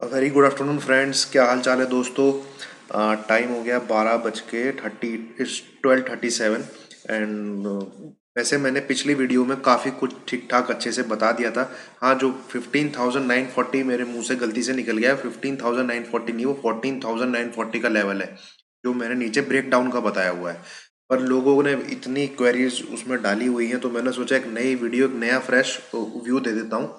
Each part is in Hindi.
वेरी गुड आफ्टरनून फ्रेंड्स, क्या हाल चाल है दोस्तों। टाइम हो गया 12:30 इस 12:37 एंड वैसे मैंने पिछली वीडियो में काफ़ी कुछ ठीक ठाक अच्छे से बता दिया था। हाँ, जो 15,940 मेरे मुंह से गलती से निकल गया है, 15,940 नहीं, वो 14,940 का लेवल है जो मैंने नीचे ब्रेक डाउन का बताया हुआ है। पर लोगों ने इतनी क्वेरीज उसमें डाली हुई हैं तो मैंने सोचा एक नई वीडियो, एक नया फ्रेश व्यू दे देता हूँ।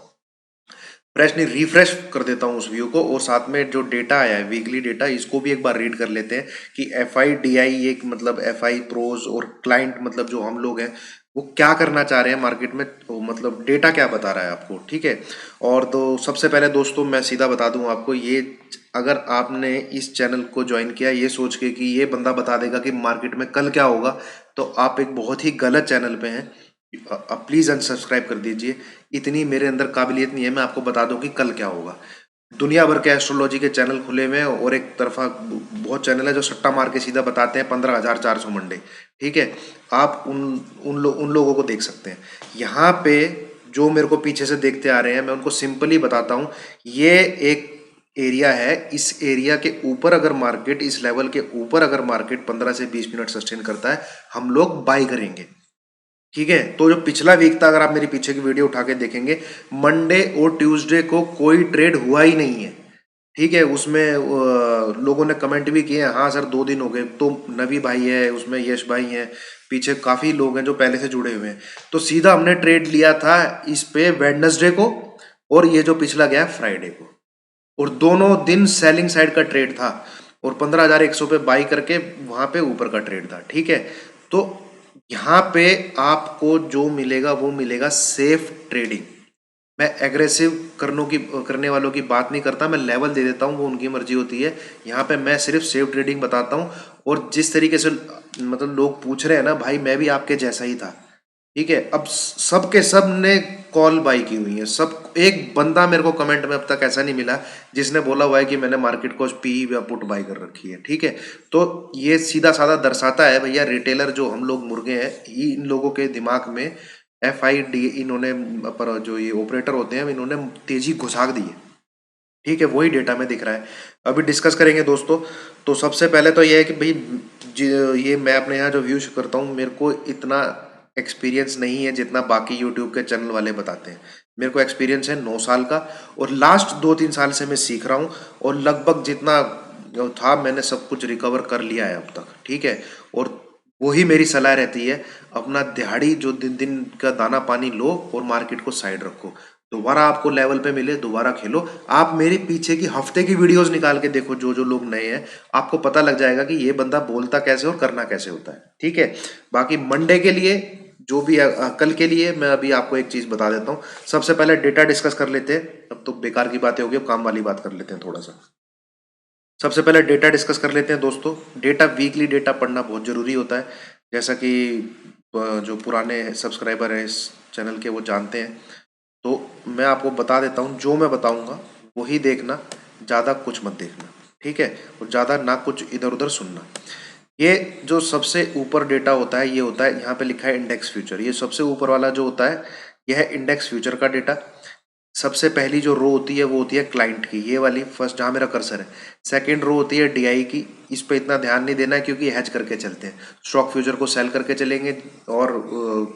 फ्रेश नहीं, रिफ्रेश कर देता हूँ उस व्यू को, और साथ में जो डेटा आया है वीकली डेटा, इसको भी एक बार रीड कर लेते हैं कि एफ आई डी आई, एक मतलब एफ आई प्रोज और क्लाइंट मतलब जो हम लोग हैं वो क्या करना चाह रहे हैं मार्केट में, तो मतलब डेटा क्या बता रहा है आपको। ठीक है। और तो सबसे पहले दोस्तों मैं सीधा बता दूं आपको, ये अगर आपने इस चैनल को ज्वाइन किया ये सोच के कि ये बंदा बता देगा कि मार्केट में कल क्या होगा, तो आप एक बहुत ही गलत चैनल पे हैं। आप प्लीज़ अनसब्सक्राइब कर दीजिए। इतनी मेरे अंदर काबिलियत नहीं है मैं आपको बता दूं कि कल क्या होगा। दुनिया भर के एस्ट्रोलॉजी के चैनल खुले हुए हैं और एक तरफा बहुत चैनल है जो सट्टा मार के सीधा बताते हैं 15,400 मंडे। ठीक है। आप उन लोगों को देख सकते हैं। यहाँ पे जो मेरे को पीछे से देखते आ रहे हैं मैं उनको सिंपली बताता हूँ। ये एक एरिया है, इस एरिया के ऊपर अगर मार्केट, इस लेवल के ऊपर अगर मार्केट 15 से 20 मिनट सस्टेन करता है, हम लोग बाई करेंगे। ठीक है। तो जो पिछला वीक था, अगर आप मेरी पीछे की वीडियो उठा के देखेंगे, मंडे और ट्यूसडे को कोई ट्रेड हुआ ही नहीं है। ठीक है। उसमें लोगों ने कमेंट भी किए हैं, हाँ सर 2 दिन हो गए, तो नवी भाई है उसमें, यश भाई हैं, पीछे काफ़ी लोग हैं जो पहले से जुड़े हुए हैं। तो सीधा हमने ट्रेड लिया था इस पे वेडनेसडे को, और ये जो पिछला गया फ्राइडे को, और दोनों दिन सेलिंग साइड का ट्रेड था, और 15,100 पे बाई करके वहां पे ऊपर का ट्रेड था। ठीक है। तो यहाँ पे आपको जो मिलेगा वो मिलेगा सेफ ट्रेडिंग। मैं एग्रेसिव करने वालों की बात नहीं करता, मैं लेवल दे देता हूँ, वो उनकी मर्जी होती है। यहाँ पे मैं सिर्फ सेफ ट्रेडिंग बताता हूँ। और जिस तरीके से मतलब लोग पूछ रहे हैं ना भाई, मैं भी आपके जैसा ही था। ठीक है। अब सब के सब ने कॉल बाई की हुई है, सब। एक बंदा मेरे को कमेंट में अब तक ऐसा नहीं मिला जिसने बोला हुआ है कि मैंने मार्केट को पी या पुट बाई कर रखी है। ठीक है। तो ये सीधा साधा दर्शाता है भैया, रिटेलर जो हम लोग मुर्गे हैं, इन लोगों के दिमाग में एफ आई डी, इन्होंने पर जो ये ऑपरेटर होते हैं इन्होंने तेजी घुसा दी है। ठीक है। वही डेटा में दिख रहा है। अभी डिस्कस करेंगे दोस्तों। तो सबसे पहले तो ये है कि भाई ये मैं अपने यहाँ जो व्यूज करता हूँ, मेरे को इतना एक्सपीरियंस नहीं है जितना बाकी यूट्यूब के चैनल वाले बताते हैं। मेरे को एक्सपीरियंस है 9 साल का, और लास्ट 2-3 साल से मैं सीख रहा हूँ, और लगभग जितना था मैंने सब कुछ रिकवर कर लिया है अब तक। ठीक है। और वही मेरी सलाह रहती है, अपना दिहाड़ी जो दिन दिन का दाना पानी लो और मार्केट को साइड रखो। दोबारा आपको लेवल पे मिले दोबारा खेलो। आप मेरे पीछे की हफ्ते की वीडियोस निकाल के देखो, जो जो लोग नए हैं, आपको पता लग जाएगा कि ये बंदा बोलता कैसे और करना कैसे होता है। ठीक है। बाकी मंडे के लिए जो भी कल के लिए मैं अभी आपको एक चीज बता देता हूँ। सबसे पहले डेटा डिस्कस कर लेते हैं, अब तो बेकार की बातें होगी, अब काम वाली बात कर लेते हैं थोड़ा सा। सबसे पहले डेटा डिस्कस कर लेते हैं दोस्तों। डेटा, वीकली डेटा पढ़ना बहुत ज़रूरी होता है, जैसा कि जो पुराने सब्सक्राइबर हैं इस चैनल के वो जानते हैं। तो मैं आपको बता देता हूँ, जो मैं बताऊँगा वही देखना, ज़्यादा कुछ मत देखना। ठीक है। और ज़्यादा ना कुछ इधर उधर सुनना। ये जो सबसे ऊपर डेटा होता है, ये होता है, यहाँ पे लिखा है इंडेक्स फ्यूचर। ये सबसे ऊपर वाला जो होता है, यह है इंडेक्स फ्यूचर का डेटा। सबसे पहली जो रो होती है वो होती है क्लाइंट की, ये वाली फर्स्ट जहाँ मेरा कर्सर है। सेकंड रो होती है डीआई की। इस पे इतना ध्यान नहीं देना है क्योंकि हैच करके चलते हैं। स्टॉक फ्यूचर को सेल करके चलेंगे, और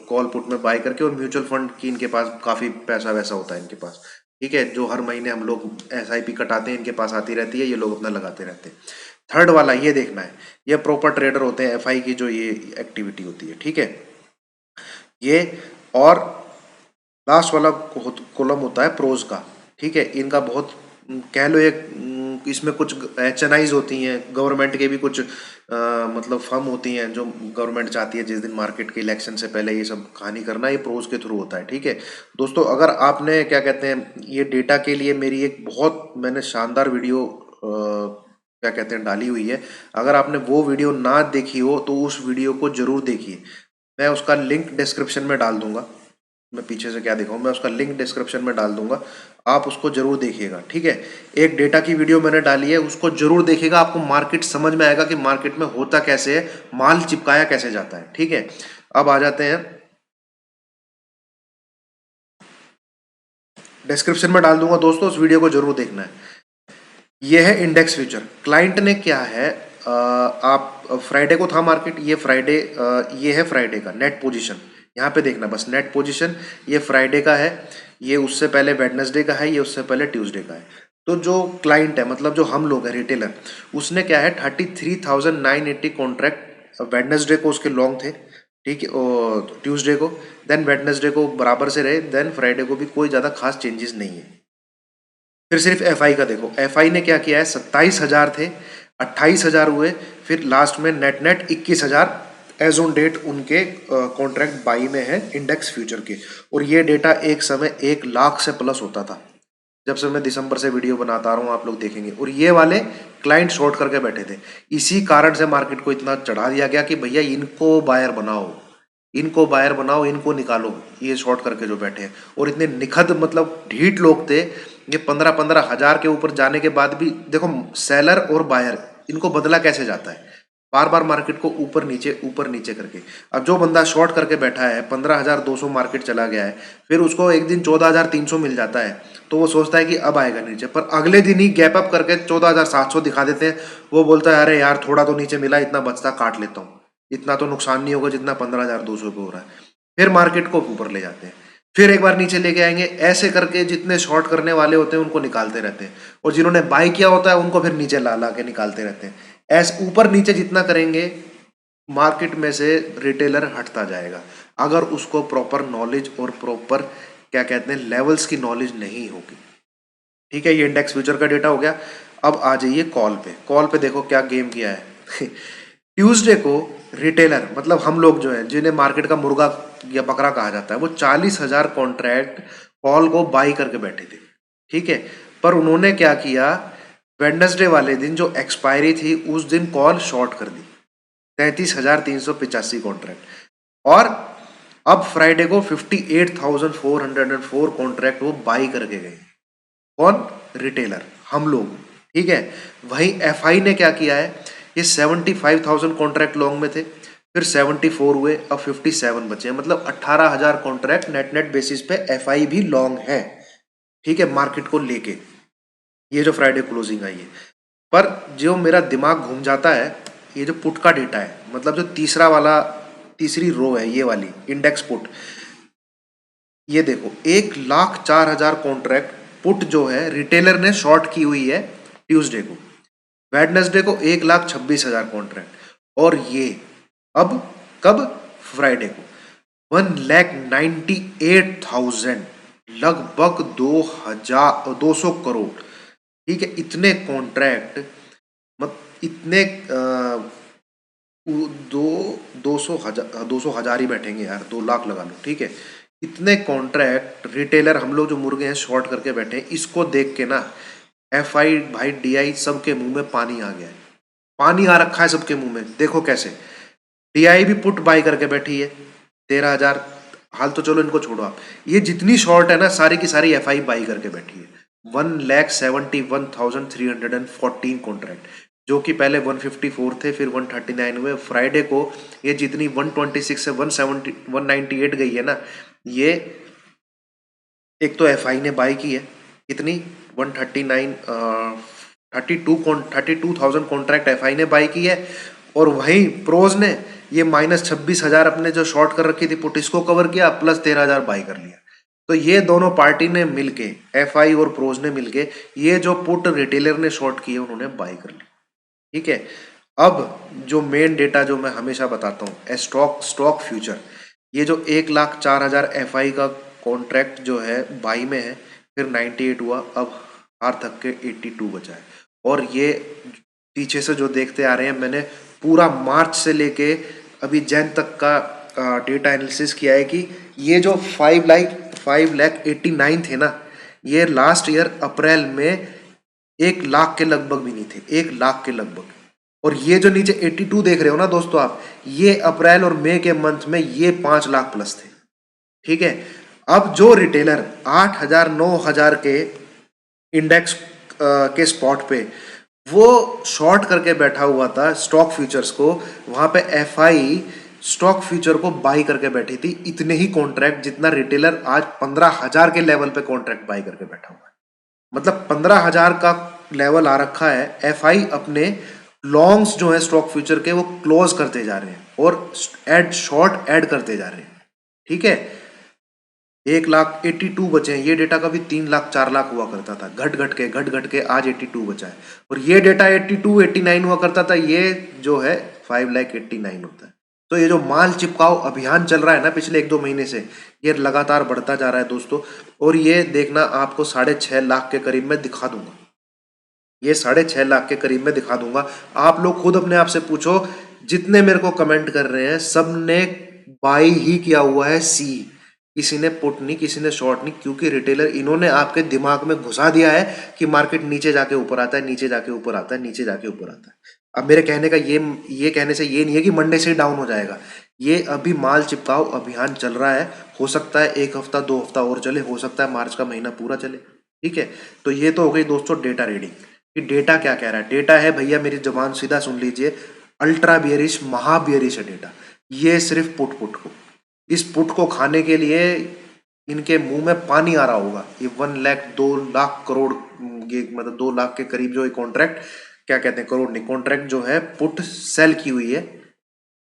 कॉल पुट में बाय करके, और म्यूचुअल फंड की इनके पास काफ़ी पैसा वैसा होता है इनके पास। ठीक है। जो हर महीने हम लोग एसआईपी कटाते हैं, इनके पास आती रहती है, ये लोग अपना लगाते रहते हैं। थर्ड वाला ये देखना है, ये प्रॉपर ट्रेडर होते हैं, एफआई की जो ये एक्टिविटी होती है। ठीक है। ये, और लास्ट वाला कॉलम होता है प्रोज का। ठीक है। इनका बहुत कह लो एक इसमें कुछ एचएनआईज होती हैं, गवर्नमेंट के भी कुछ मतलब फर्म होती हैं जो गवर्नमेंट चाहती है जिस दिन मार्केट के इलेक्शन से पहले ये सब कहानी करना, ये प्रोज के थ्रू होता है। ठीक है। दोस्तों, अगर आपने क्या कहते हैं ये डेटा के लिए मेरी एक बहुत मैंने शानदार वीडियो क्या कहते हैं डाली हुई है, अगर आपने वो वीडियो ना देखी हो तो उस वीडियो को जरूर देखिए। मैं उसका लिंक डिस्क्रिप्शन में डाल दूंगा। मैं पीछे से क्या दिखाऊं, मैं उसका लिंक डिस्क्रिप्शन में डाल दूंगा, आप उसको जरूर देखिएगा। ठीक है। एक डेटा की वीडियो मैंने डाली है, उसको जरूर देखिएगा, आपको मार्केट समझ में आएगा कि मार्केट में होता कैसे है, माल चिपकाया कैसे जाता है। ठीक है। अब आ जाते हैं, डिस्क्रिप्शन में डाल दूंगा दोस्तों, उस वीडियो को जरूर देखना है। ये है इंडेक्स फ्यूचर। क्लाइंट ने क्या है, आप फ्राइडे को था मार्केट, ये फ्राइडे, ये है फ्राइडे का नेट पोजीशन। यहाँ पे देखना बस नेट पोजीशन, ये फ्राइडे का है, ये उससे पहले वेडनेसडे का है, ये उससे पहले ट्यूसडे का है। तो जो क्लाइंट है, मतलब जो हम लोग हैं रिटेलर, उसने क्या है 33,980 कॉन्ट्रैक्ट वेडनेसडे को उसके लॉन्ग थे, ठीक है, और ट्यूसडे को, देन वेडनेसडे को बराबर से रहे, देन फ्राइडे को भी कोई ज़्यादा खास चेंजेस नहीं है। फिर सिर्फ एफआई का देखो, एफआई ने क्या किया है, 27,000 थे, 28,000 हुए, फिर लास्ट में net net 21,000 as on date उनके कॉन्ट्रैक्ट बाई में है इंडेक्स फ्यूचर के। और ये डेटा एक समय 1 लाख से प्लस होता था, जब से मैं दिसंबर से वीडियो बनाता आ रहा हूँ, आप लोग देखेंगे। और ये वाले क्लाइंट शॉर्ट करके बैठे थे, इसी कारण से मार्केट को इतना चढ़ा दिया गया कि भैया इनको बायर बनाओ, इनको बायर बनाओ, इनको निकालो, ये शॉर्ट करके जो बैठे हैं। और इतने निखद मतलब ढीठ लोग थे, ये 15-15 हजार के ऊपर जाने के बाद भी देखो, सेलर और बायर इनको बदला कैसे जाता है, बार बार मार्केट को ऊपर नीचे करके। अब जो बंदा शॉर्ट करके बैठा है, 15,200 मार्केट चला गया है, फिर उसको एक दिन 14,300 मिल जाता है, तो वो सोचता है कि अब आएगा नीचे, पर अगले दिन ही गैप अप करके 14,700 दिखा देते हैं। वो बोलता है अरे यार थोड़ा तो नीचे मिला, इतना बचता काट लेता हूँ, इतना तो नुकसान नहीं होगा जितना 15,200 पे हो रहा है। फिर मार्केट को ऊपर ले जाते हैं, फिर एक बार नीचे लेके आएंगे, ऐसे करके जितने शॉर्ट करने वाले होते हैं उनको निकालते रहते हैं, और जिन्होंने बाई किया होता है उनको फिर नीचे ला ला के निकालते रहते हैं। ऐसे ऊपर नीचे जितना करेंगे, मार्केट में से रिटेलर हटता जाएगा, अगर उसको प्रॉपर नॉलेज और प्रॉपर क्या कहते हैं लेवल्स की नॉलेज नहीं होगी। ठीक है, ये इंडेक्स फ्यूचर का डेटा हो गया। अब आ जाइए कॉल पे। कॉल पे देखो क्या गेम किया है ट्यूसडे को रिटेलर, मतलब हम लोग जो है, जिन्हें मार्केट का मुर्गा या बकरा कहा जाता है, वो 40,000 कॉन्ट्रैक्ट कॉल को बाई करके बैठे थे। ठीक है, पर उन्होंने क्या किया, वेडनेसडे वाले दिन जो एक्सपायरी थी उस दिन कॉल शॉर्ट कर दी, 33,385 कॉन्ट्रैक्ट। और अब फ्राइडे को 58,404 कॉन्ट्रैक्ट वो बाई करके गए। कौन? रिटेलर, हम लोग। ठीक है, वहीं एफआई ने क्या किया है, ये 75,000 कॉन्ट्रैक्ट लॉन्ग में थे, फिर 74 हुए, अब 57 बचे, मतलब 18,000 कॉन्ट्रैक्ट नेट नेट बेसिस पे एफआई भी लॉन्ग है। ठीक है, मार्केट को लेके ये जो फ्राइडे क्लोजिंग आई है। पर जो मेरा दिमाग घूम जाता है, ये जो पुट का डेटा है, मतलब जो तीसरी रो है, ये वाली इंडेक्स पुट, ये देखो 1,04,000 कॉन्ट्रैक्ट पुट जो है रिटेलर ने शॉर्ट की हुई है ट्यूसडे को, वेडनेसडे को 1,26,000 कॉन्ट्रैक्ट, और ये अब कब? फ्राइडे को 1,98,000, लगभग 200 करोड़। ठीक है, इतने कॉन्ट्रैक्ट, मत इतने दो 200 हजार ही बैठेंगे यार, 2 लाख लगा लो। ठीक है, इतने कॉन्ट्रैक्ट रिटेलर हम लोग जो मुर्गे हैं शॉर्ट करके बैठे हैं, इसको देख के ना एफआई भाई डीआई सबके मुंह में पानी आ गया है, पानी आ रखा है सबके मुंह में। देखो कैसे डीआई भी पुट बाई करके बैठी है 13,000। हाल तो चलो इनको छोड़ो आप, ये जितनी शॉर्ट है ना सारी की सारी एफआई बाई करके बैठी है। 1,71,314 कॉन्ट्रैक्ट, जो कि पहले 154 थे, फिर 139 हुए। फ्राइडे को ये जितनी 126 से 198 गई है ना, ये एक तो एफआई ने बाई की है कितनी, 32,000 कॉन्ट्रैक्ट एफआई ने बाई की है, और वहीं प्रोज ने ये -26,000 अपने जो शॉर्ट कर रखी थी पुट, इसको कवर किया, प्लस 13,000 बाई कर लिया। तो ये दोनों पार्टी ने मिलके, एफआई और प्रोज ने मिलके, ये जो पुट रिटेलर ने शॉर्ट की है उन्होंने बाई कर ली। ठीक है, अब जो मेन डेटा जो मैं हमेशा बताता हूँ, स्टॉक फ्यूचर, ये जो 1,04,000 एफआई का कॉन्ट्रैक्ट जो है बाई में है, फिर 98 हुआ, अब हार थक के 82 बचा है। और ये पीछे से जो देखते आ रहे हैं, मैंने पूरा मार्च से लेके अभी जैन तक का डेटा एनालिसिस किया है कि ये जो 5,89 थे ना, ये लास्ट ईयर अप्रैल में 1 लाख के लगभग भी नहीं थे, 1 लाख के लगभग। और ये जो नीचे 82 देख रहे हो ना दोस्तों आप, ये अप्रैल और मई के मंथ में ये 5 लाख प्लस थे। ठीक है, अब जो रिटेलर 8,000 9,000 के इंडेक्स के स्पॉट पे वो शॉर्ट करके बैठा हुआ था स्टॉक फ्यूचर्स को, वहां पे एफआई स्टॉक फ्यूचर को बाई करके बैठी थी, इतने ही कॉन्ट्रैक्ट जितना रिटेलर आज 15,000 के लेवल पे कॉन्ट्रैक्ट बाई करके बैठा हुआ है। मतलब 15,000 का लेवल आ रखा है, एफआई अपने लॉन्ग्स जो है स्टॉक फ्यूचर के वो क्लोज करते जा रहे हैं और एड शॉर्ट ऐड करते जा रहे हैं। ठीक है, 1,82,000 बचे हैं। ये डेटा कभी 3 लाख 4 लाख हुआ करता था, घट घट के आज 82 बचा है। और ये डेटा 82 89 हुआ करता था, ये जो है 5,89,000 होता है। तो ये जो माल चिपकाओ अभियान चल रहा है ना पिछले 1-2 महीने से, ये लगातार बढ़ता जा रहा है दोस्तों। और ये देखना, आपको 6.5 लाख के करीब में दिखा दूंगा, ये 6.5 लाख के करीब में दिखा दूंगा। आप लोग खुद अपने आप से पूछो, जितने मेरे को कमेंट कर रहे हैं सब ने बाई ही किया हुआ है सी, किसी ने पुट नहीं, किसी ने शॉर्ट नहीं, क्योंकि रिटेलर इन्होंने आपके दिमाग में घुसा दिया है कि मार्केट नीचे जाके ऊपर आता है, नीचे जाके ऊपर आता है, नीचे जाके ऊपर आता है। अब मेरे कहने का ये कहने से ये नहीं है कि मंडे से डाउन हो जाएगा। ये अभी माल चिपकाओ अभियान चल रहा है, हो सकता है 1 हफ्ता 2 हफ्ता और चले, हो सकता है मार्च का महीना पूरा चले। ठीक है, तो ये तो हो गई दोस्तों डेटा रीडिंग कि डेटा क्या कह रहा है। डेटा है भैया, मेरी जबान सीधा सुन लीजिए, अल्ट्रा बियरिश, महा बियरिश है डेटा। ये सिर्फ पुट को, इस पुट को खाने के लिए इनके मुंह में पानी आ रहा होगा। ये 1 लाख 2 लाख करोड़, ये मतलब 2 लाख के करीब जो ये कॉन्ट्रैक्ट, क्या कहते हैं, करोड़ नहीं, कॉन्ट्रैक्ट जो है पुट सेल की हुई है,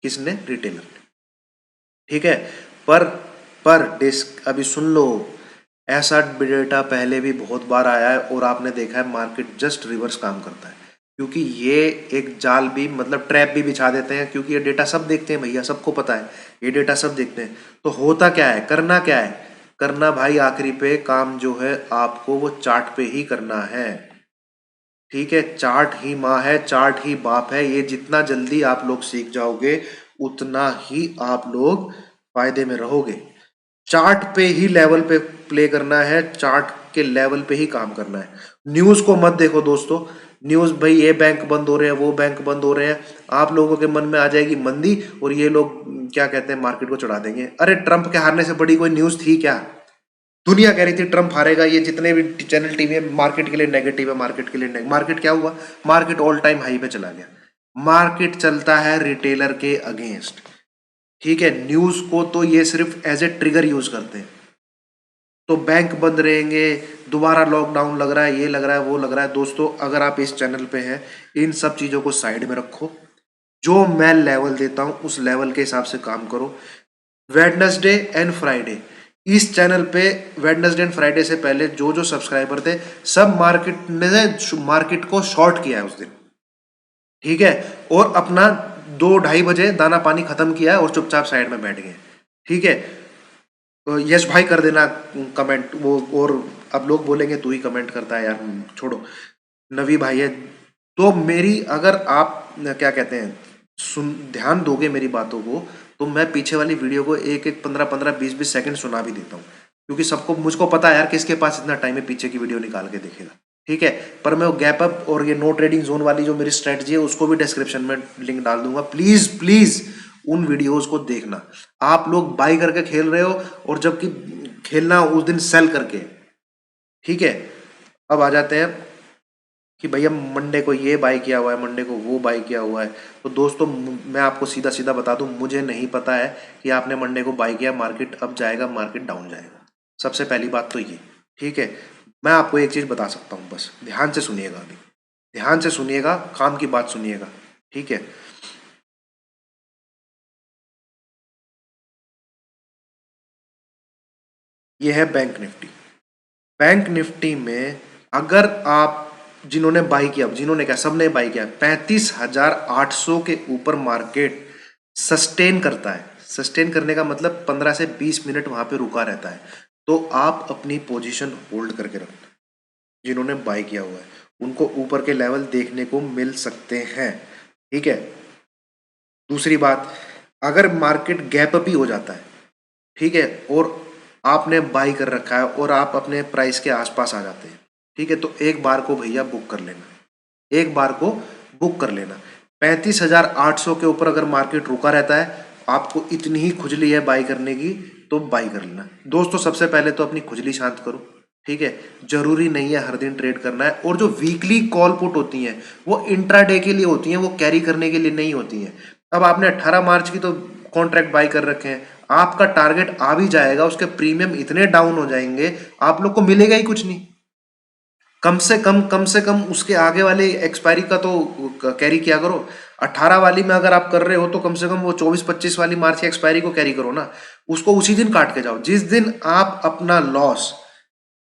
किसने, रिटेलर ने। ठीक है, पर डिस्क अभी सुन लो, ऐसा डेटा पहले भी बहुत बार आया है और आपने देखा है मार्केट जस्ट रिवर्स काम करता है। क्योंकि ये एक जाल भी, मतलब ट्रैप भी बिछा देते हैं, क्योंकि ये डेटा सब देखते हैं भैया, सबको पता है ये डेटा सब देखते हैं। तो होता क्या है, करना क्या है, करना भाई आखिरी पे काम जो है आपको वो चार्ट पे ही करना है। ठीक है, चार्ट ही माँ है, चार्ट ही बाप है। ये जितना जल्दी आप लोग सीख जाओगे उतना ही आप लोग फायदे में रहोगे। चार्ट पे ही लेवल पे प्ले करना है, चार्ट के लेवल पे ही काम करना है। न्यूज को मत देखो दोस्तों, न्यूज भाई ये बैंक बंद हो रहे हैं, वो बैंक बंद हो रहे हैं, आप लोगों के मन में आ जाएगी मंदी और ये लोग क्या कहते हैं, मार्केट को चढ़ा देंगे। अरे ट्रंप के हारने से बड़ी कोई न्यूज थी क्या? दुनिया कह रही थी ट्रंप हारेगा, ये जितने भी चैनल टीवी है मार्केट के लिए नेगेटिव है, मार्केट के लिए नेगेटिव। मार्केट क्या हुआ, मार्केट ऑल टाइम हाई पे चला गया। मार्केट चलता है रिटेलर के अगेंस्ट। ठीक है, न्यूज को तो ये सिर्फ एज ए ट्रिगर यूज करते हैं। तो बैंक बंद रहेंगे, दोबारा लॉकडाउन लग रहा है, ये लग रहा है, वो लग रहा है। दोस्तों अगर आप इस चैनल पे हैं, इन सब चीजों को साइड में रखो, जो मैं लेवल देता हूं उस लेवल के हिसाब से काम करो। वेडनेसडे एंड फ्राइडे इस चैनल पे, वेडनेसडे एंड फ्राइडे से पहले जो जो सब्सक्राइबर थे सब मार्केट ने मार्केट को शॉर्ट किया है उस दिन। ठीक है, और अपना 2-2:30 बजे दाना पानी खत्म किया है और चुपचाप साइड में बैठ गए। ठीक है, तो यश भाई कर देना कमेंट वो, और अब लोग बोलेंगे तू ही कमेंट करता है यार, छोड़ो। नवी भाई है। तो मेरी, अगर आप क्या कहते हैं, सुन ध्यान दोगे मेरी बातों को, तो मैं पीछे वाली वीडियो को 1-1 15-15 20-20 सेकंड सुना भी देता हूँ, क्योंकि सबको, मुझको पता है यार किसके पास इतना टाइम है पीछे की वीडियो निकाल के देखेगा। ठीक है, पर मैं वो गैप अप और ये नो ट्रेडिंग जोन वाली जो मेरी स्ट्रेटजी है उसको भी डिस्क्रिप्शन में लिंक डाल दूंगा। प्लीज प्लीज उन वीडियोस को देखना। आप लोग बाई करके खेल रहे हो और जबकि खेलना उस दिन सेल करके। ठीक है, अब आ जाते हैं कि भैया मंडे को ये बाई किया हुआ है, मंडे को वो बाई किया हुआ है। तो दोस्तों मैं आपको सीधा सीधा बता दूं, मुझे नहीं पता है कि आपने मंडे को बाई किया, मार्केट अप जाएगा, मार्केट डाउन जाएगा। सबसे पहली बात तो ये। ठीक है, मैं आपको एक चीज बता सकता हूँ, बस ध्यान से सुनिएगा, अभी ध्यान से सुनिएगा, काम की बात सुनिएगा। ठीक है, ये है बैंक निफ्टी। बैंक निफ्टी में अगर आप, जिन्होंने बाई किया, जिन्होंने क्या, सबने बाई किया, 35,800 के ऊपर मार्केट सस्टेन करता है। सस्टेन करने का मतलब 15 से 20 मिनट वहां पे रुका रहता है, तो आप अपनी पोजीशन होल्ड करके रखना। जिन्होंने बाई किया हुआ है उनको ऊपर के लेवल देखने को मिल सकते हैं। ठीक है, दूसरी बात, अगर मार्केट गैप अप ही हो जाता है, ठीक है, और आपने बाई कर रखा है और आप अपने प्राइस के आसपास आ जाते हैं, ठीक है, तो एक बार को भैया बुक कर लेना, एक बार को बुक कर लेना। 35,800 के ऊपर अगर मार्केट रुका रहता है, आपको इतनी ही खुजली है बाई करने की, तो बाई कर लेना। दोस्तों सबसे पहले तो अपनी खुजली शांत करो। ठीक है, जरूरी नहीं है हर दिन ट्रेड करना है, और जो वीकली कॉल पुट होती हैं वो इंट्राडे के लिए होती हैं, वो कैरी करने के लिए नहीं होती हैं। अब आपने 18 मार्च की तो कॉन्ट्रैक्ट बाई कर रखे हैं, आपका टारगेट आ भी जाएगा, उसके प्रीमियम इतने डाउन हो जाएंगे आप लोग को मिलेगा ही कुछ नहीं। कम से कम उसके आगे वाले एक्सपायरी का तो कैरी किया करो। 18 वाली में अगर आप कर रहे हो तो कम से कम वो 24-25 वाली मार्च की एक्सपायरी को कैरी करो ना। उसको उसी दिन काट के जाओ जिस दिन आप अपना लॉस,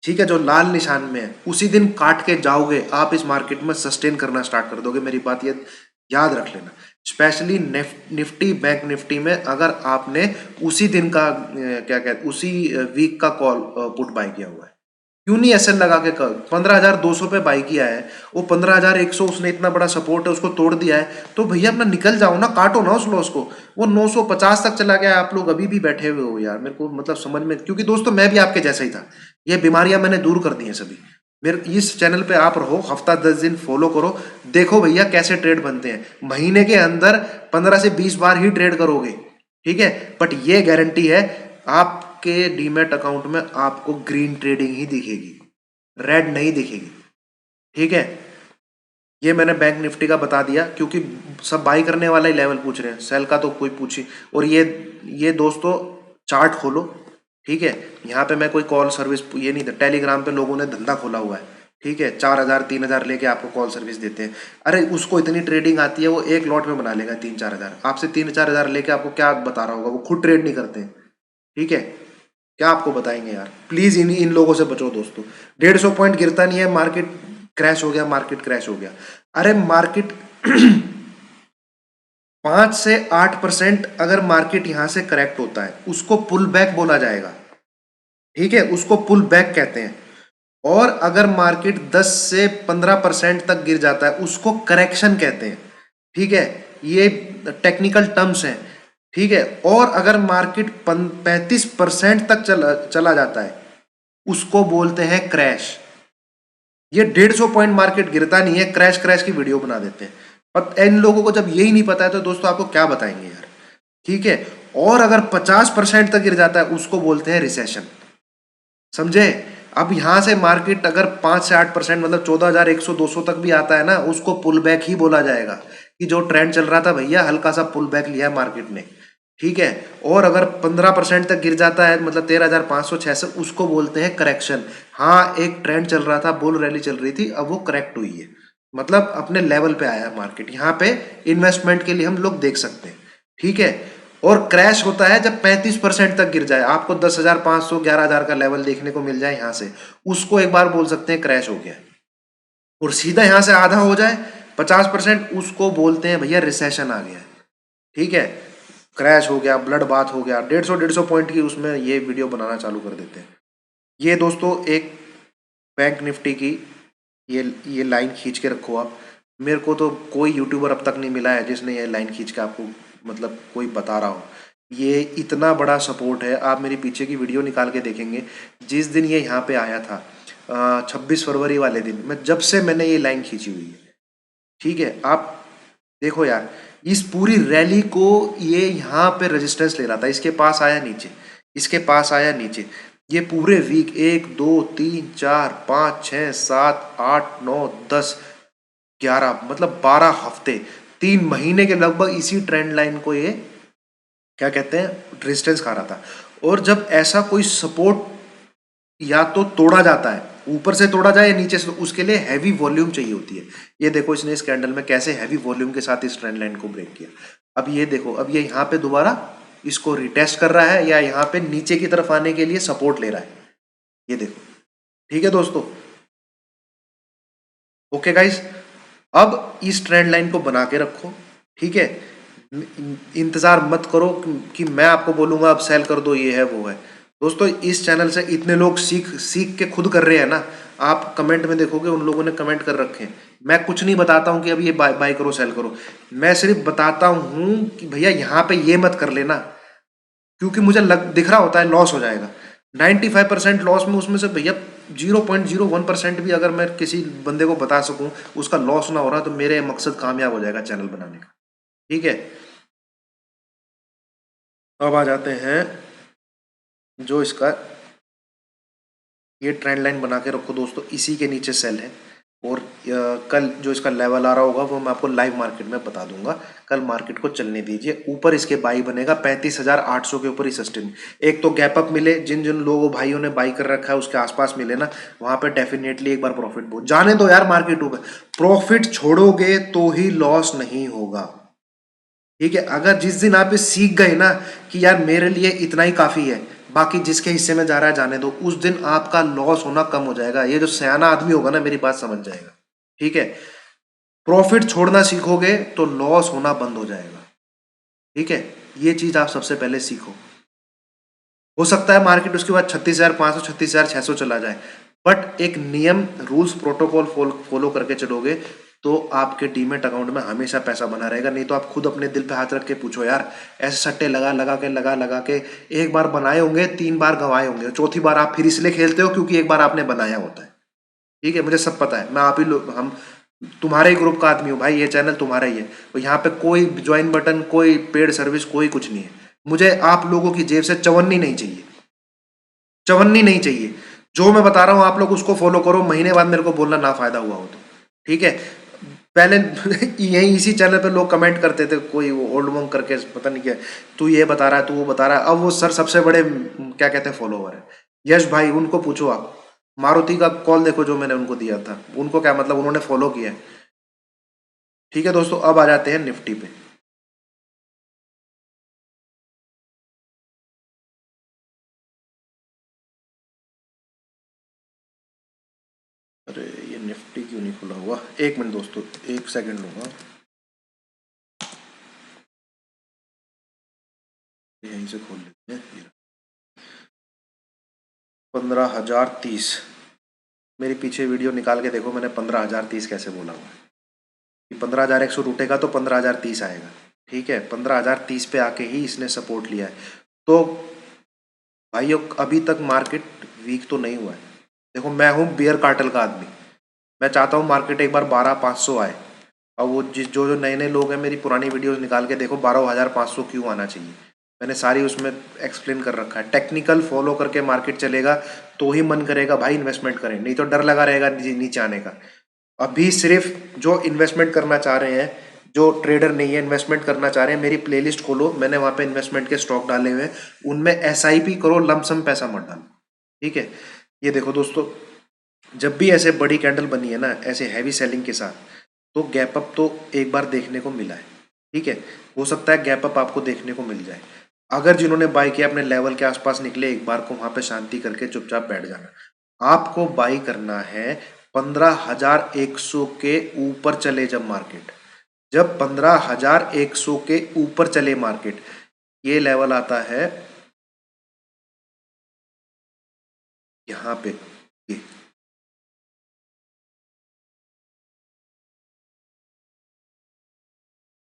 ठीक है, जो लाल निशान में है, उसी दिन काट के जाओगे आप इस मार्केट में सस्टेन करना स्टार्ट कर दोगे। मेरी बात ये याद रख लेना। स्पेशली निफ्टी, बैंक निफ्टी में अगर आपने उसी दिन का क्या कहते, उसी वीक का कॉल पुट बाय किया हुआ है, क्यों नहीं एसएल लगा के कर 15,200 पे बाई किया है, वो 15,100 उसने इतना बड़ा सपोर्ट है उसको तोड़ दिया है, तो भैया अपना निकल जाओ ना, काटो ना उस लॉस को। वो 950 तक चला गया, आप लोग अभी भी बैठे हुए हो यार। मेरे को मतलब समझ में, क्योंकि दोस्तों मैं भी आपके जैसा ही था। ये बीमारियां मैंने दूर कर दी हैं सभी। मेरे इस चैनल पे आप रहो, हफ्ता 10 दिन फॉलो करो, देखो भैया कैसे ट्रेड बनते हैं। महीने के अंदर 15 से 20 बार ही ट्रेड करोगे, ठीक है, बट ये गारंटी है आपके डीमेट अकाउंट में आपको ग्रीन ट्रेडिंग ही दिखेगी, रेड नहीं दिखेगी, ठीक है। ये मैंने बैंक निफ्टी का बता दिया क्योंकि सब बाई करने वाला ही लेवल पूछ रहे हैं, सेल का तो कोई पूछी। और ये दोस्तों चार्ट खोलो, ठीक है। यहाँ पे मैं कोई कॉल सर्विस ये नहीं था, टेलीग्राम पे लोगों ने धंधा खोला हुआ है, ठीक है, 4,000 3,000 लेके आपको कॉल सर्विस देते हैं। अरे उसको इतनी ट्रेडिंग आती है, वो एक लॉट में बना लेगा 3-4 हज़ार, आपसे 3-4 हज़ार लेके आपको क्या बता रहा होगा, वो खुद ट्रेड नहीं करते हैं, ठीक है। क्या आपको बताएंगे यार, प्लीज इन इन लोगों से बचो दोस्तों। 150 पॉइंट गिरता नहीं है, मार्केट क्रैश हो गया, मार्केट क्रैश हो गया। अरे मार्केट 5 से 8% अगर मार्केट यहां से करेक्ट होता है उसको पुल बैक बोला जाएगा, ठीक है, उसको पुल बैक कहते हैं। और अगर मार्केट 10 से 15% तक गिर जाता है उसको करेक्शन कहते हैं, ठीक है। ये टेक्निकल टर्म्स हैं, ठीक है। और अगर मार्केट 35% तक चला जाता है उसको बोलते हैं क्रैश। ये 150 पॉइंट मार्केट गिरता नहीं है, क्रैश क्रैश की वीडियो बना देते हैं। पर इन लोगों को जब यही नहीं पता है तो दोस्तों आपको क्या बताएंगे यार, ठीक है। और अगर 50% तक गिर जाता है उसको बोलते हैं रिसेशन, समझे। अब यहां से मार्केट अगर 5 से 8% मतलब 14,100 200 तक भी आता है ना, उसको पुल बैक ही बोला जाएगा कि जो ट्रेंड चल रहा था भैया हल्का सा पुल बैक लिया है मार्केट ने, ठीक है। और अगर 15% तक गिर जाता है मतलब 13,500 600, उसको बोलते हैं करेक्शन। हाँ, एक ट्रेंड चल रहा था, बुल रैली चल रही थी, अब वो करेक्ट हुई है, मतलब अपने लेवल पे आया है मार्केट। यहाँ पे इन्वेस्टमेंट के लिए हम लोग देख सकते हैं, ठीक है। और क्रैश होता है जब 35% तक गिर जाए, आपको 10,500 11,000 का लेवल देखने को मिल जाए यहाँ से, उसको एक बार बोल सकते हैं क्रैश हो गया। और सीधा यहाँ से आधा हो जाए 50%, उसको बोलते हैं भैया रिसेशन आ गया है, ठीक है। क्रैश हो गया, ब्लड बाथ हो गया, 150 पॉइंट की उसमें ये वीडियो बनाना चालू कर देते हैं। ये दोस्तों एक बैंक निफ्टी की ये लाइन खींच के रखो आप। मेरे को तो कोई यूट्यूबर अब तक नहीं मिला है जिसने ये लाइन खींच के आपको मतलब कोई बता रहा हो। ये इतना बड़ा सपोर्ट है, आप मेरी पीछे की वीडियो निकाल के देखेंगे, जिस दिन ये यहाँ पे आया था 26 फरवरी वाले दिन, मैं जब से मैंने ये लाइन खींची हुई है, ठीक है। आप देखो यार, इस पूरी रैली को ये यहाँ पे रेजिस्टेंस ले रहा था, इसके पास आया नीचे, इसके पास आया नीचे। ये पूरे वीक 1 2 3 4 5 6 7 8 9 10 11 मतलब 12 हफ्ते, 3 महीने के लगभग इसी ट्रेंड लाइन को ये क्या कहते हैं रेजिस्टेंस खा रहा था। और जब ऐसा कोई सपोर्ट या तो तोड़ा जाता है, ऊपर से तोड़ा जाए या नीचे से, तो उसके लिए हैवी वॉल्यूम चाहिए होती है। ये देखो इसने इस कैंडल में कैसे हैवी वॉल्यूम के साथ इस ट्रेंड लाइन को ब्रेक किया। अब ये देखो, अब ये यहाँ पे दोबारा इसको रिटेस्ट कर रहा है या यहाँ पे नीचे की तरफ आने के लिए सपोर्ट ले रहा है, ये देखो, ठीक है दोस्तों। ओके गाइस, अब इस ट्रेंड लाइन को बना के रखो, ठीक है। इंतजार मत करो कि मैं आपको बोलूंगा अब सेल कर दो, ये है वो है। दोस्तों इस चैनल से इतने लोग सीख सीख के खुद कर रहे हैं ना, आप कमेंट में देखोगे उन लोगों ने कमेंट कर रखे हैं। मैं कुछ नहीं बताता हूं कि अब ये बाय करो सेल करो, मैं सिर्फ बताता हूं कि भैया यहाँ पे ये मत कर लेना, क्योंकि मुझे दिख रहा होता है लॉस हो जाएगा। 95% लॉस में उसमें से भैया 0.01% भी अगर मैं किसी बंदे को बता सकूं उसका लॉस ना हो रहा, तो मेरे मकसद कामयाब हो जाएगा चैनल बनाने का, ठीक है। अब आ जाते हैं जो इसका ये ट्रेंड लाइन बना के रखो दोस्तों, इसी के नीचे सेल है। और कल जो इसका लेवल आ रहा होगा वो मैं आपको लाइव मार्केट में बता दूंगा। कल मार्केट को चलने दीजिए, ऊपर इसके बाई बनेगा 35,800 के ऊपर ही सस्टेन। एक तो गैप अप मिले, जिन जिन लोगों भाइयों ने बाई कर रखा है उसके आसपास मिले ना, वहां पे डेफिनेटली एक बार प्रॉफिट बहुत जाने दो यार। मार्केट ऊपर प्रॉफिट छोड़ोगे तो ही लॉस नहीं होगा। ठीक है, अगर जिस दिन आप ये सीख गए ना कि यार मेरे लिए इतना ही काफी है, बाकी जिसके हिस्से में जा रहा है जाने दो, उस दिन आपका लॉस होना कम हो जाएगा। ये जो सयाना आदमी होगा ना मेरी बात समझ जाएगा। ठीक है, प्रॉफिट छोड़ना सीखोगे तो लॉस होना बंद हो जाएगा। ठीक है, ये चीज आप सबसे पहले सीखो। हो सकता है मार्केट उसके बाद 36,500 36,600 चला जाए, बट एक नियम रूल्स प्रोटोकॉल फॉलो करके चलोगे तो आपके डीमेट अकाउंट में हमेशा पैसा बना रहेगा। नहीं तो आप खुद अपने दिल पे हाथ रख के पूछो यार, ऐसे सट्टे लगा लगा के एक बार बनाए होंगे, 3 बार गंवाए होंगे, चौथी बार आप फिर इसलिए खेलते हो क्योंकि एक बार आपने बनाया होता है। ठीक है, मुझे सब पता है, मैं आप ही लोग हम तुम्हारे ही ग्रुप का आदमी हूँ भाई, ये चैनल तुम्हारा ही है। तो यहाँ पे कोई ज्वाइन बटन, कोई पेड सर्विस, कोई कुछ नहीं है। मुझे आप लोगों की जेब से चवन्नी नहीं चाहिए, चवन्नी नहीं चाहिए। जो मैं बता रहा हूं आप लोग उसको फॉलो करो, महीने बाद मेरे को बोलना ना फायदा हुआ हो तो। ठीक है, पहले यही इसी चैनल पे लोग कमेंट करते थे, कोई वो ओल्ड मंक करके पता नहीं क्या, तू ये बता रहा है, तू वो बता रहा है। अब वो सर सबसे बड़े क्या कहते हैं फॉलोवर है, यश भाई, उनको पूछो आप। मारुति का कॉल देखो जो मैंने उनको दिया था, उनको क्या मतलब, उन्होंने फॉलो किया है। ठीक है दोस्तों, अब आ जाते हैं निफ्टी पे। अरे ये निफ्टी क्यों नहीं खुला हुआ, एक मिनट दोस्तों, एक सेकंड लूंगा, यहीं से खोल लेते हैं। 15,030, मेरी पीछे वीडियो निकाल के देखो, मैंने 15,030 कैसे बोला हुआ है कि 15,100 टूटेगा तो 15,030 आएगा। ठीक है, 15,030 पे आके ही इसने सपोर्ट लिया है। तो भाइयों अभी तक मार्केट वीक तो नहीं हुआ है। देखो मैं हूँ बियर कार्टल का आदमी, मैं चाहता हूँ मार्केट एक बार 12,500 आए। और वो जिस जो जो नए नए लोग हैं, मेरी पुरानी वीडियोस निकाल के देखो, 12,500 क्यों आना चाहिए, मैंने सारी उसमें एक्सप्लेन कर रखा है। टेक्निकल फॉलो करके मार्केट चलेगा तो ही मन करेगा भाई इन्वेस्टमेंट करें, नहीं तो डर लगा रहेगा नीचे आने का। अभी सिर्फ जो इन्वेस्टमेंट करना चाह रहे हैं, जो ट्रेडर नहीं है इन्वेस्टमेंट करना चाह रहे हैं, मेरी प्लेलिस्ट खोलो, मैंने वहां पे इन्वेस्टमेंट के स्टॉक डाले हुए हैं, उनमें एसआईपी करो, लमसम पैसा मत डालो। ठीक है, ये देखो दोस्तों, जब भी ऐसे बड़ी कैंडल बनी है ना ऐसे हैवी सेलिंग के साथ, तो गैप अप तो एक बार देखने को मिला है। ठीक है, हो सकता है गैप अप आपको देखने को मिल जाए। अगर जिन्होंने बाई किया अपने लेवल के आसपास निकले, एक बार को वहां पे शांति करके चुपचाप बैठ जाना। आपको बाई करना है 15,100 के ऊपर चले जब मार्केट, जब 15,100 के ऊपर चले मार्केट, ये लेवल आता है यहां पे, ये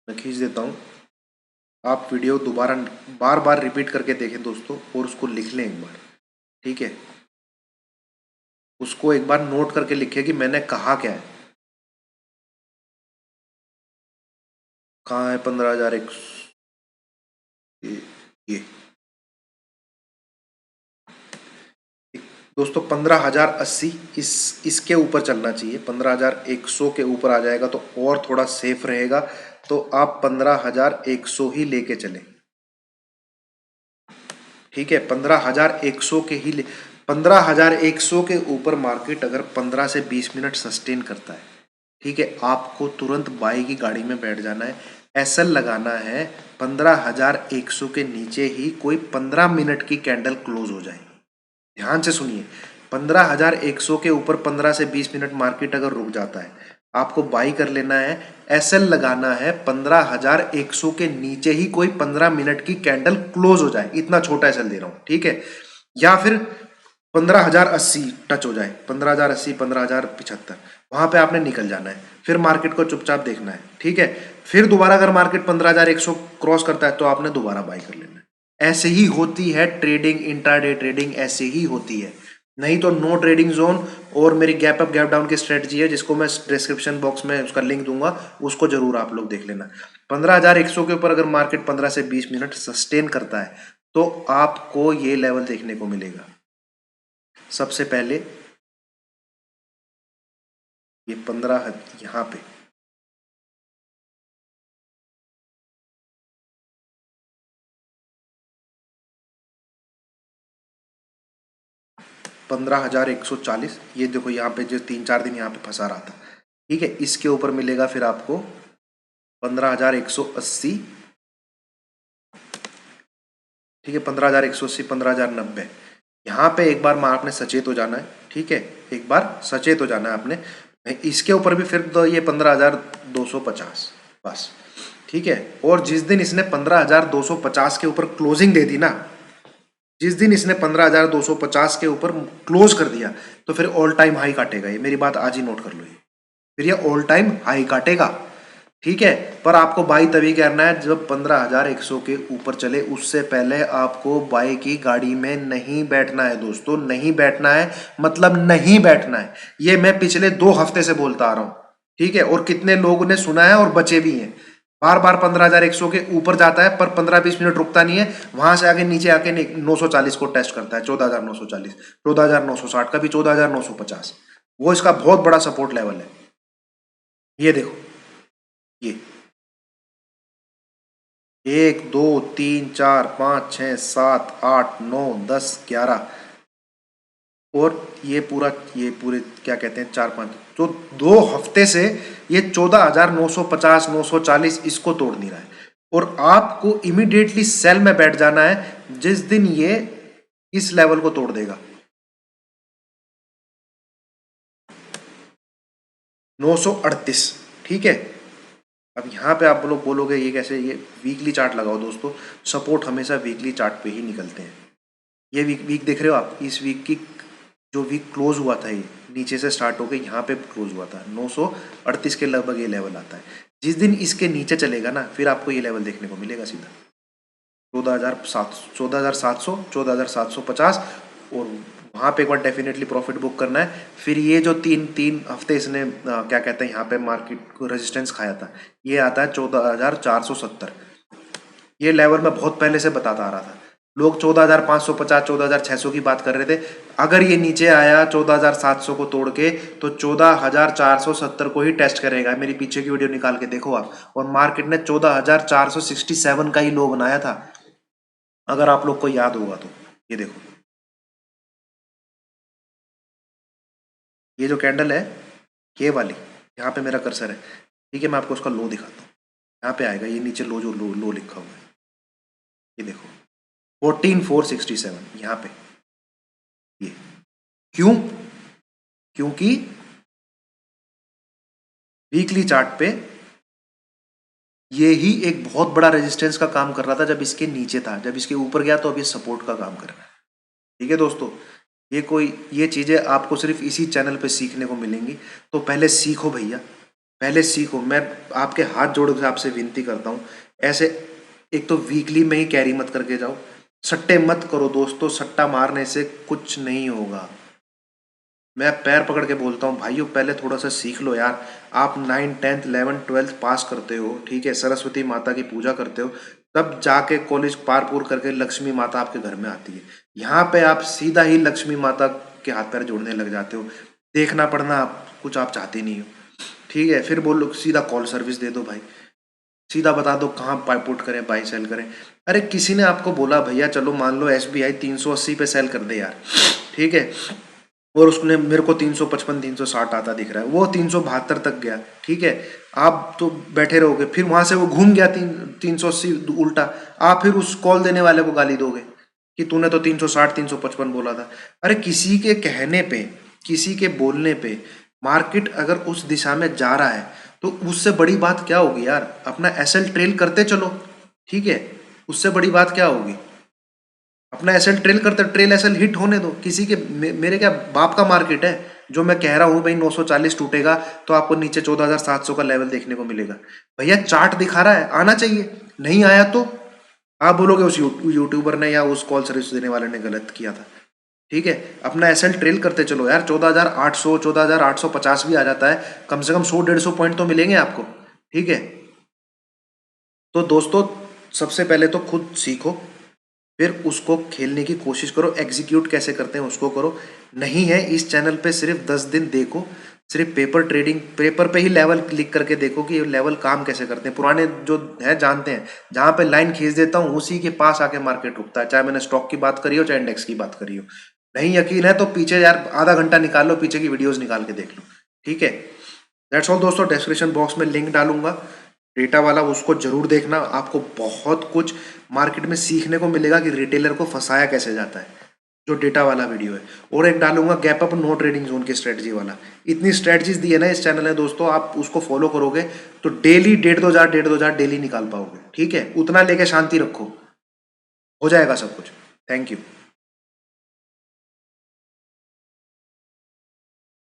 मैं खींच देता हूं, आप वीडियो दोबारा बार बार रिपीट करके देखें दोस्तों, और उसको लिख लें एक बार। ठीक है, उसको एक बार नोट करके लिखे कि मैंने कहा क्या है। कहाँ है 15,100, ये दोस्तों 15,080, इसके ऊपर चलना चाहिए। 15,100 के ऊपर आ जाएगा तो और थोड़ा सेफ रहेगा, तो आप 15,100 ही लेके चले। ठीक है, 15,100 के ही 15,100 के ऊपर मार्केट अगर 15 से 20 मिनट सस्टेन करता है, ठीक है, आपको तुरंत बाई की गाड़ी में बैठ जाना है। एसएल लगाना है 15,100 के नीचे ही कोई 15 मिनट की कैंडल क्लोज हो जाए। ध्यान से सुनिए, 15,100 के ऊपर 15 से 20 मिनट मार्केट अगर रुक जाता है, आपको बाई कर लेना है। एसएल लगाना है 15,100 के नीचे ही कोई 15 मिनट की कैंडल क्लोज हो जाए, इतना छोटा एसएल दे रहा हूं। ठीक है, या फिर 15,080 टच हो जाए, 15,080 15,075, वहां पे आपने निकल जाना है, फिर मार्केट को चुपचाप देखना है। ठीक है, फिर दोबारा अगर मार्केट 15,100 क्रॉस करता है तो आपने दोबारा बाई कर लेना है। ऐसे ही होती है ट्रेडिंग, इंट्राडे ट्रेडिंग ऐसे ही होती है। नहीं तो नो ट्रेडिंग जोन और मेरी गैप अप गैप डाउन की स्ट्रेटजी है, जिसको मैं डिस्क्रिप्शन बॉक्स में उसका लिंक दूंगा, उसको जरूर आप लोग देख लेना। 15,100 के ऊपर अगर मार्केट 15 से 20 मिनट सस्टेन करता है तो आपको ये लेवल देखने को मिलेगा। सबसे पहले ये 15 यहाँ पे 15,140, ये देखो यहाँ पे जो 3-4 दिन यहाँ पे फंसा रहा था, ठीक है। इसके ऊपर मिलेगा फिर आपको 15,180, ठीक है, 15,180, 15,090। यहाँ पे एक बार माँ आपने सचेत हो जाना है, ठीक है, एक बार सचेत हो जाना है आपने। इसके ऊपर भी फिर तो ये 15,250 बस, ठीक है। और जिस दिन इसने 15,250 के ऊपर क्लोजिंग दे दी ना, जिस दिन इसने 15,250 के ऊपर क्लोज कर दिया, तो फिर ऑल टाइम हाई काटेगा ये, मेरी बात आज ही नोट कर लो, ये फिर ये ऑल टाइम हाई काटेगा, ठीक है। पर आपको बाई तभी करना है जब 15,100 के ऊपर चले, उससे पहले आपको बाई की गाड़ी में नहीं बैठना है दोस्तों, नहीं बैठना है, मतलब नहीं बैठना है। ये मैं पिछले 2 हफ्ते से बोलता आ रहा हूं, ठीक है। और कितने लोगों ने सुना है और बचे भी हैं। बार बार 15,100 के ऊपर जाता है पर 15-20 मिनट रुकता नहीं है, वहां से आगे नीचे आके 940 को टेस्ट करता है, 14,940, 14,960, कभी 14,950। वो इसका बहुत बड़ा सपोर्ट लेवल है। ये देखो, ये 1 2 3 4 5 6 7 8 9 10 11, और ये पूरे क्या कहते हैं, 4-5, तो 2 हफ्ते से ये 14,950 940 इसको तोड़ नहीं रहा है। और आपको इमीडिएटली सेल में बैठ जाना है जिस दिन ये इस लेवल को तोड़ देगा, 938, ठीक है। अब यहाँ पे आप लोग बोलोगे ये कैसे, ये वीकली चार्ट लगाओ दोस्तों, सपोर्ट हमेशा वीकली चार्ट पे ही निकलते हैं। ये वीक देख रहे हो आप, इस वीक की जो वीक क्लोज हुआ था, ये नीचे से स्टार्ट होकर यहाँ पे क्लोज हुआ था, 938 के लगभग ये लेवल आता है। जिस दिन इसके नीचे चलेगा ना, फिर आपको ये लेवल देखने को मिलेगा सीधा 14,700, 14,750, और वहाँ पे एक बार डेफिनेटली प्रॉफिट बुक करना है। फिर ये जो तीन हफ्ते इसने क्या कहते हैं यहाँ पे मार्केट को रेजिस्टेंस खाया था, ये आता है 14,470। ये लेवल मैं बहुत पहले से बताता आ रहा था, लोग 14,550 14,600 की बात कर रहे थे। अगर ये नीचे आया 14,700 को तोड़ के, तो 14,470 को ही टेस्ट करेगा। मेरी पीछे की वीडियो निकाल के देखो आप, और मार्केट ने 14,467 का ही लो बनाया था, अगर आप लोग को याद होगा तो। ये देखो, ये जो कैंडल है, ये वाली, यहाँ पे मेरा कर्सर है, ठीक है, मैं आपको उसका लो दिखाता हूँ। यहाँ पे आएगा ये नीचे लो, जो लो लिखा हुआ है, ये देखो 14,467 यहाँ पे। ये क्यों? क्योंकि वीकली चार्ट पे ये ही एक बहुत बड़ा रेजिस्टेंस का काम कर रहा था जब इसके नीचे था, जब इसके ऊपर गया तो अब ये सपोर्ट का काम कर रहा है, ठीक है दोस्तों। ये चीज़ें आपको सिर्फ इसी चैनल पे सीखने को मिलेंगी, तो पहले सीखो भैया, पहले सीखो। मैं आपके हाथ जोड़ के आपसे विनती करता हूँ, ऐसे एक तो वीकली में ही कैरी मत करके जाओ, सट्टे मत करो दोस्तों, सट्टा मारने से कुछ नहीं होगा। मैं पैर पकड़ के बोलता हूँ भाइयों, पहले थोड़ा सा सीख लो यार। आप 9, 10th 11th 12th पास करते हो, ठीक है, सरस्वती माता की पूजा करते हो, तब जाके कॉलेज पार पूर करके लक्ष्मी माता आपके घर में आती है। यहाँ पे आप सीधा ही लक्ष्मी माता के हाथ पैर जोड़ने लग जाते हो, देखना पड़ना आप कुछ आप चाहते नहीं हो, ठीक है। फिर बोलो सीधा कॉल सर्विस दे दो भाई, सीधा बता दो कहाँ पुट करें, बाई सेल करें। अरे किसी ने आपको बोला भैया चलो मान लो SBI 380 पे सेल कर दे यार, ठीक है, और उसने मेरे को 355 360 आता दिख रहा है, वो 372 तक गया, ठीक है। आप तो बैठे रहोगे, फिर वहां से वो घूम गया 380 उल्टा, आप फिर उस कॉल देने वाले को गाली दोगे कि तूने तो 360 355 बोला था। अरे किसी के कहने पे, किसी के बोलने पे मार्केट अगर उस दिशा में जा रहा है तो उससे बड़ी बात क्या होगी यार, अपना SL ट्रेल करते चलो, ठीक है, उससे बड़ी बात क्या होगी। अपना SL ट्रेल करते, ट्रेल SL हिट होने दो, किसी के मेरे क्या बाप का मार्केट है जो मैं कह रहा हूँ भाई 940 टूटेगा तो आपको नीचे 14,700 का लेवल देखने को मिलेगा। भैया चार्ट दिखा रहा है, आना चाहिए, नहीं आया तो आप बोलोगे उस यूट्यूबर ने या उस कॉल सर्विस देने वाले ने गलत किया था, ठीक है। अपना SL ट्रेल करते चलो यार, 14,800 14,850 भी आ जाता है, कम से कम 100-150 पॉइंट तो मिलेंगे आपको, ठीक है। तो दोस्तों सबसे पहले तो खुद सीखो, फिर उसको खेलने की कोशिश करो, एग्जीक्यूट कैसे करते हैं उसको करो। नहीं है इस चैनल पे सिर्फ 10 दिन देखो, सिर्फ पेपर ट्रेडिंग, पेपर पे ही लेवल क्लिक करके देखो कि ये लेवल काम कैसे करते हैं। पुराने जो है जानते हैं, जहां पे लाइन खींच देता हूँ उसी के पास आके मार्केट रुकता है, चाहे मैंने स्टॉक की बात करी हो चाहे इंडेक्स की बात करी हो। नहीं यकीन है तो पीछे यार आधा घंटा निकाल लो, पीछे की वीडियोस निकाल के देख लो। ठीक है, दैट्स ऑल दोस्तों। डिस्क्रिप्शन बॉक्स में लिंक डालूंगा डेटा वाला, उसको जरूर देखना। आपको बहुत कुछ मार्केट में सीखने को मिलेगा कि रिटेलर को फंसाया कैसे जाता है, जो डेटा वाला वीडियो है। और एक डालूंगा gap up no trading zone की स्ट्रेटजी वाला। इतनी स्ट्रेटजीज दी है ना इस चैनल में दोस्तों, आप उसको फॉलो करोगे तो डेली 1.5 हजार डेली निकाल पाओगे। ठीक है, उतना लेके शांति रखो, हो जाएगा सब कुछ। Thank you.